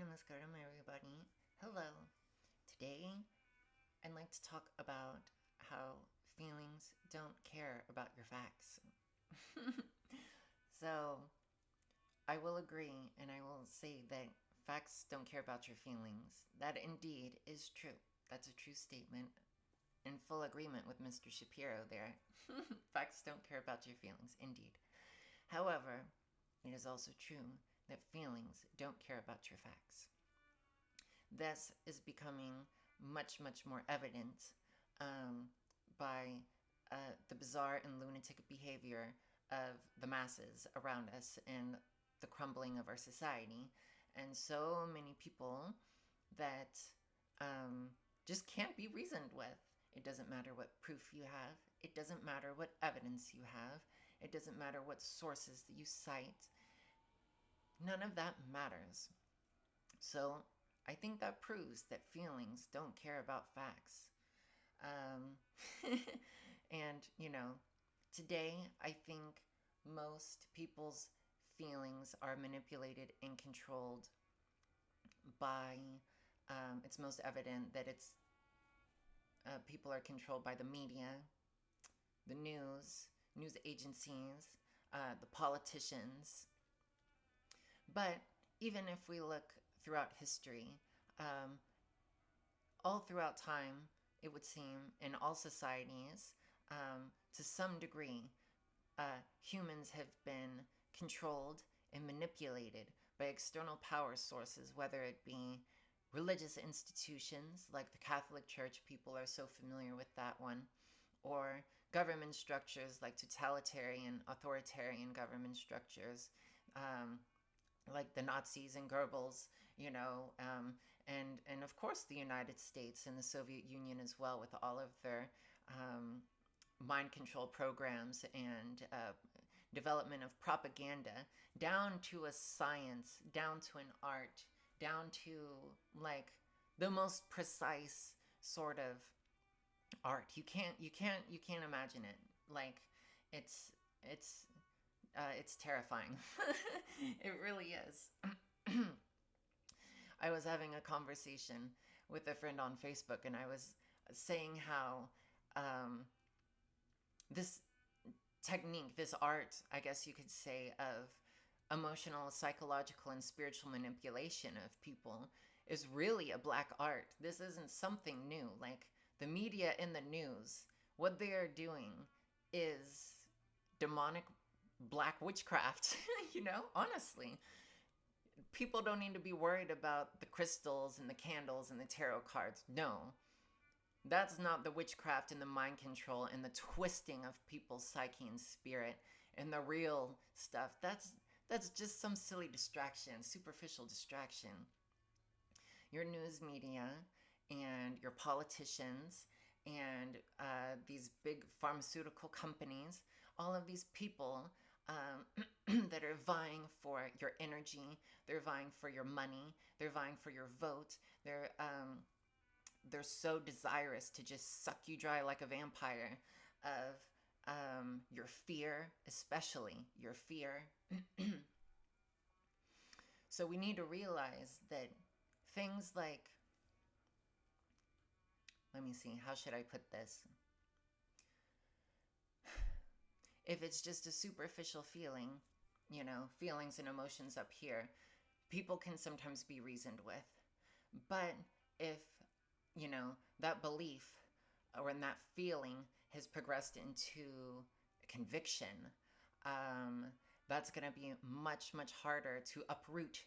Namaskaram, everybody. Hello. Today, I'd like to talk about how feelings don't care about your facts. So, I will agree and I will say that facts don't care about your feelings. That indeed is true. That's a true statement. In full agreement with Mr. Shapiro there. Facts don't care about your feelings, indeed. However, it is also true that feelings don't care about your facts. This is becoming much, much more evident by the bizarre and lunatic behavior of the masses around us and the crumbling of our society. And so many people that just can't be reasoned with. It doesn't matter what proof you have. It doesn't matter what evidence you have. It doesn't matter what sources that you cite. None of that matters. So I think that proves that feelings don't care about facts. Um, and, today I think most people's feelings are manipulated and controlled by, it's most evident that people are controlled by the media, the news agencies, the politicians. But even if we look throughout history, all throughout time, it would seem, in all societies, to some degree, humans have been controlled and manipulated by external power sources, whether it be religious institutions like the Catholic Church, people are so familiar with that one, or government structures like totalitarian, authoritarian government structures, like the Nazis and Goebbels, and of course the United States and the Soviet Union as well, with all of their mind control programs and development of propaganda, down to a science, down to an art, down to like the most precise sort of art. You can't imagine it. Like it's terrifying. It really is. I was having a conversation with a friend on Facebook, and I was saying how this technique, this art, I guess you could say, of emotional, psychological, and spiritual manipulation of people is really a black art. This isn't something new. Like the media and the news, what they are doing is demonic black witchcraft, honestly. People don't need to be worried about the crystals and the candles and the tarot cards. No, that's not the witchcraft and the mind control and the twisting of people's psyche and spirit and the real stuff. That's just some silly distraction, superficial distraction. Your news media and your politicians and these big pharmaceutical companies, all of these people that are vying for your energy, they're vying for your money, they're vying for your vote, they're so desirous to just suck you dry like a vampire of your fear, especially your fear. So we need to realize that things like, let me see, how should I put this? If it's just a superficial feeling, feelings and emotions up here, people can sometimes be reasoned with. But if, that belief or that feeling has progressed into conviction, that's going to be much, much harder to uproot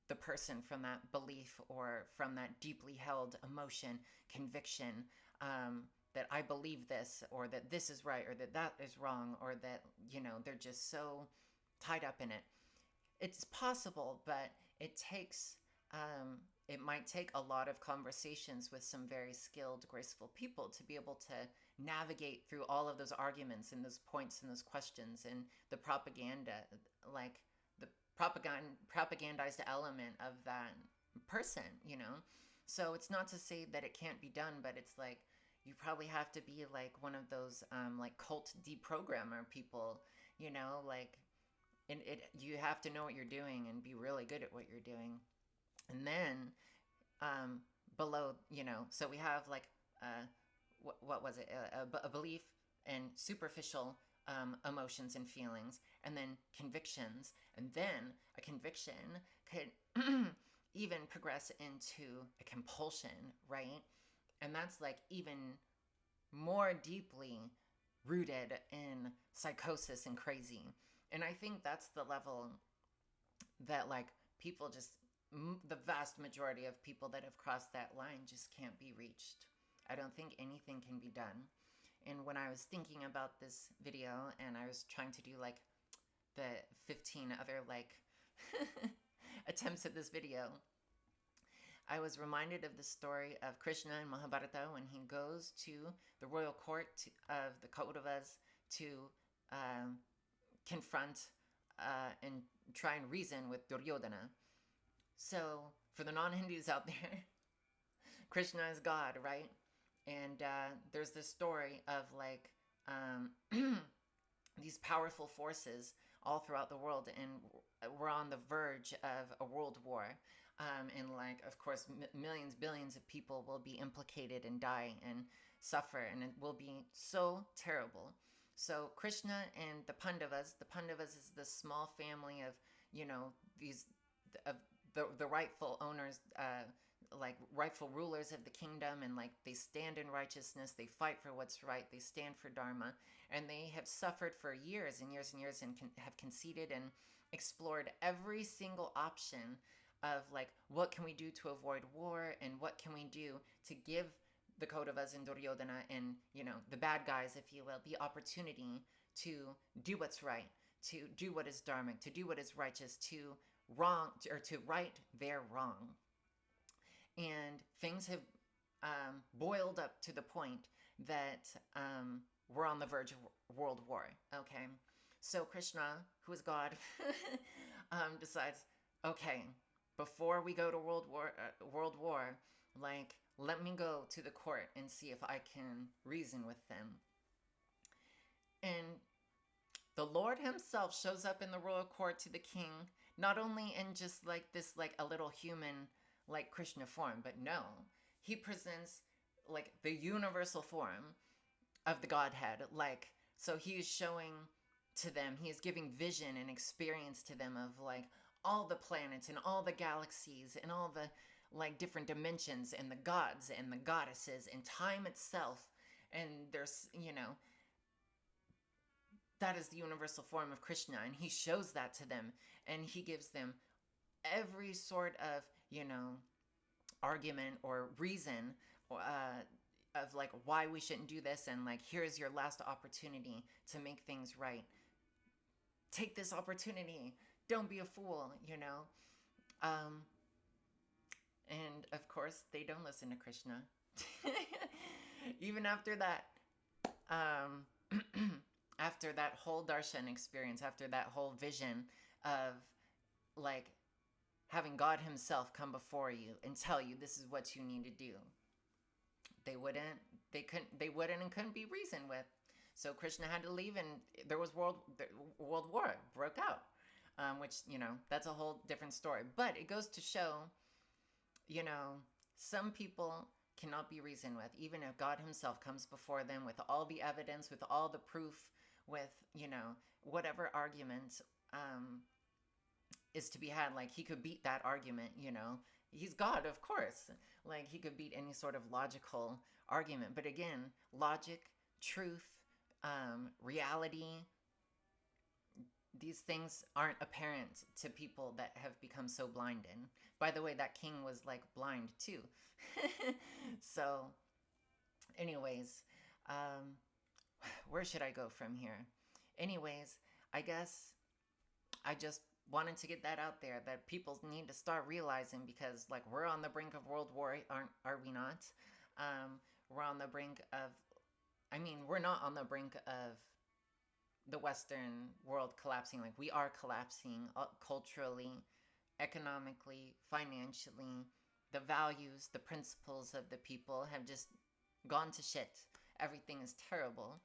the person from that belief or from that deeply held emotion, conviction, that I believe this, or that this is right, or that that is wrong, or that, they're just so tied up in it. It's possible, but it might take a lot of conversations with some very skilled, graceful people to be able to navigate through all of those arguments and those points and those questions and the propaganda, like the propagandized element of that person, So it's not to say that it can't be done, but it's like you probably have to be like one of those like cult deprogrammer people, like, and you have to know what you're doing and be really good at what you're doing. And then below, so we have like what was it? A belief and superficial emotions and feelings, and then convictions, and then a conviction could even progress into a compulsion, right? And that's like even more deeply rooted in psychosis and crazy. And I think that's the level that like people just the vast majority of people that have crossed that line just can't be reached. I don't think anything can be done. And when I was thinking about this video and I was trying to do like the 15 other like attempts at this video, I was reminded of the story of Krishna in Mahabharata when he goes to the royal court of the Kauravas to um, confront and try and reason with Duryodhana. So, for the non Hindus out there, Krishna is God, right? And there's this story of like these powerful forces all throughout the world, and we're on the verge of a world war. And like, of course, millions, billions of people will be implicated and die and suffer, and it will be so terrible. So Krishna and the Pandavas is this small family of, these of the rightful owners, like rightful rulers of the kingdom, and like they stand in righteousness, they fight for what's right, they stand for dharma, and they have suffered for years and years and years, and have conceded and explored every single option of like what can we do to avoid war, and what can we do to give the Kauravas and Duryodhana and the bad guys, if you will, the opportunity to do what's right, to do what is dharmic, to do what is righteous, to right their wrong. And things have boiled up to the point that we're on the verge of world war. Okay, so Krishna, who is God, decides, okay, before we go to world war, like let me go to the court and see if I can reason with them. And the Lord himself shows up in the royal court to the king, not only in just like this, like a little human, like Krishna form, but no, he presents like the universal form of the Godhead. Like, so he is showing to them, he is giving vision and experience to them of like all the planets and all the galaxies and all the like different dimensions and the gods and the goddesses and time itself. And there's, that is the universal form of Krishna, and he shows that to them, and he gives them every sort of, argument or reason of like why we shouldn't do this, and like here's your last opportunity to make things right. Take this opportunity. Don't be a fool, and of course, they don't listen to Krishna. Even after that, after that whole darshan experience, after that whole vision of like having God himself come before you and tell you this is what you need to do, they wouldn't and couldn't be reasoned with. So Krishna had to leave, and there was world war broke out, which that's a whole different story. But it goes to show, some people cannot be reasoned with, even if God himself comes before them with all the evidence, with all the proof, with whatever argument is to be had. Like he could beat that argument. He's God, of course. Like he could beat any sort of logical argument. But again, logic, truth, reality, these things aren't apparent to people that have become so blinded. By the way, that king was like blind too. So anyways, where should I go from here? Anyways, I guess I just wanted to get that out there, that people need to start realizing, because like we're on the brink of world war, are we not? We're on the brink of, we're not on the brink of the Western world collapsing. Like we are collapsing culturally, economically, financially. The values, the principles of the people have just gone to shit. Everything is terrible.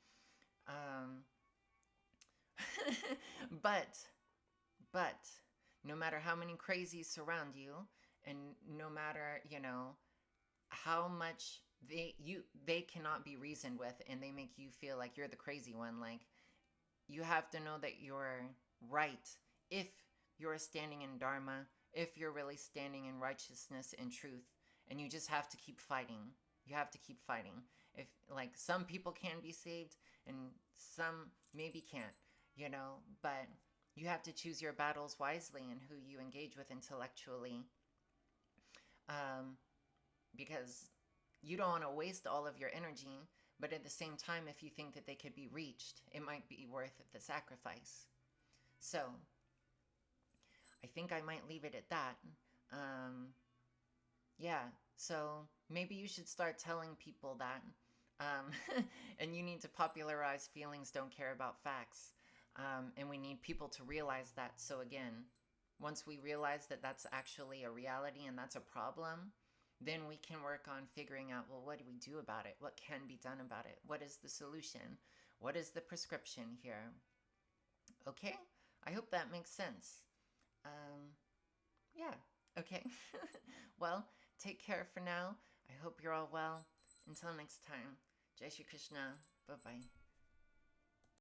But no matter how many crazies surround you, And no matter, how much they cannot be reasoned with, and they make you feel like you're the crazy one, like, you have to know that you're right if you're standing in Dharma, if you're really standing in righteousness and truth, and you just have to keep fighting. You have to keep fighting. If, like, some people can be saved and some maybe can't, but you have to choose your battles wisely and who you engage with intellectually, um, because you don't want to waste all of your energy, but at the same time, if you think that they could be reached, it might be worth the sacrifice. So I think I might leave it at that. Um, yeah, so maybe you should start telling people that. And you need to popularize feelings don't care about facts. And we need people to realize that. So, again, once we realize that that's actually a reality and that's a problem, then we can work on figuring out, well, what do we do about it? What can be done about it? What is the solution? What is the prescription here? Okay? I hope that makes sense. Um, yeah, okay. Well, take care for now. I hope you're all well. Until next time, Jai Shri Krishna. Bye bye.